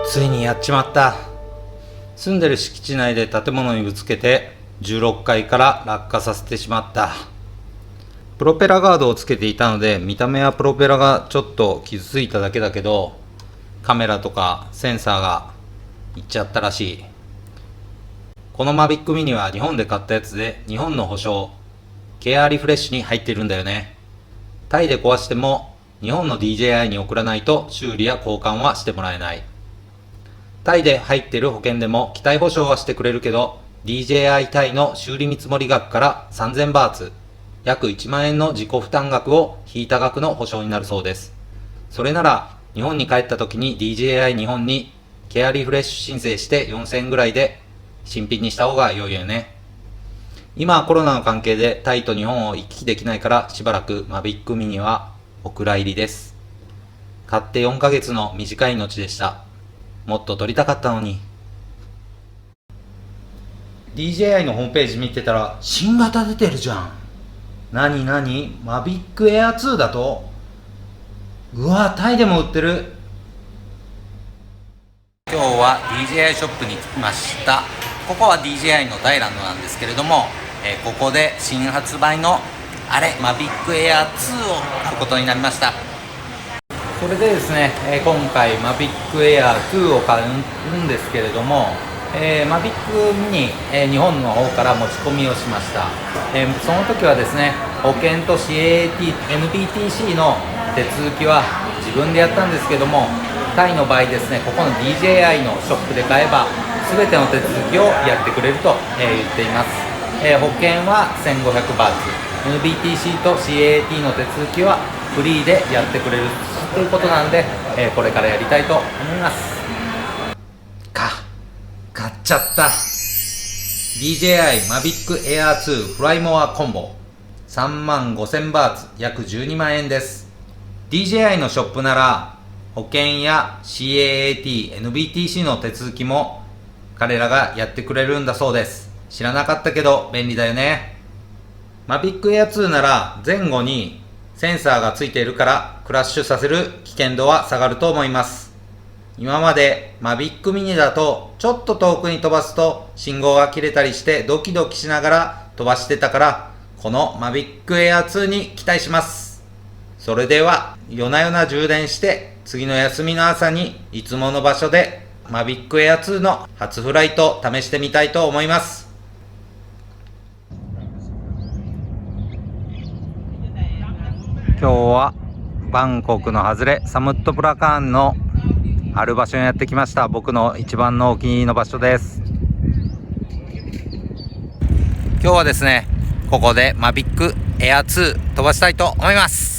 ついにやっちまった。住んでる敷地内で建物にぶつけて16階から落下させてしまった。プロペラガードをつけていたので見た目はプロペラがちょっと傷ついただけだけど、カメラとかセンサーがいっちゃったらしい。このマビックミニは日本で買ったやつで、日本の保証ケアリフレッシュに入ってるんだよね。タイで壊しても日本の DJI に送らないと修理や交換はしてもらえない。タイで入ってる保険でも機体保証はしてくれるけど、 DJI タイの修理見積もり額から3000バーツ、約1万円の自己負担額を引いた額の保証になるそうです。それなら日本に帰った時に DJI 日本にケアリフレッシュ申請して4000円ぐらいで新品にした方が良いよね。今はコロナの関係でタイと日本を行き来できないから、しばらくマビックミニはお蔵入りです。買って4ヶ月の短い命でした。もっと撮りたかったのに。 DJI のホームページ見てたら新型出てるじゃん。なになに、マビックエア2だと。うわ、タイでも売ってる。今日は DJI ショップに来ました。ここは DJI のダイランドなんですけれども、ここで新発売のマビックエア2を買うことになりました。それでですね、今回マビックエア2を買うんですけれども、マビックミニ、日本の方から持ち込みをしました。その時はですね、保険と CAT、NBTC の手続きは自分でやったんですけども、タイの場合ですね、ここの DJI のショップで買えば全ての手続きをやってくれると、言っています。保険は1500バーツ、 NBTC と CAT の手続きはフリーでやってくれるということなので、これからやりたいと思います。買っちゃった。 DJI マビックエア2フライモアコンボ35000バーツ、約12万円です。 DJI のショップなら保険や CAT、NBTC の手続きも彼らがやってくれるんだそうです。知らなかったけど便利だよね。マビックエア2なら前後にセンサーがついているからクラッシュさせる危険度は下がると思います。今までマビックミニだとちょっと遠くに飛ばすと信号が切れたりしてドキドキしながら飛ばしてたから、このマビックエア2に期待します。それでは夜な夜な充電して次の休みの朝にいつもの場所でマビックエア2の初フライトを試してみたいと思います。今日はバンコクの外れサムットプラカーンのある場所にやってきました。僕の一番のお気に入りの場所です。今日はですね、ここでマビックエア2飛ばしたいと思います。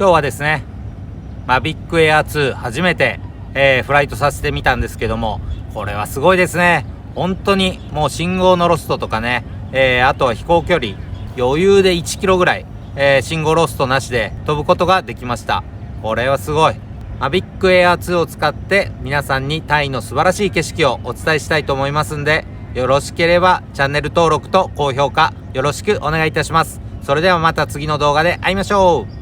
今日はですね、マビックエア2初めて、フライトさせてみたんですけども、これはすごいですね。本当にもう信号のロストとかね、あとは飛行距離余裕で1キロぐらい、信号ロストなしで飛ぶことができました。これはすごい。マビックエア2を使って皆さんにタイの素晴らしい景色をお伝えしたいと思いますんで、よろしければチャンネル登録と高評価よろしくお願いいたします。それではまた次の動画で会いましょう。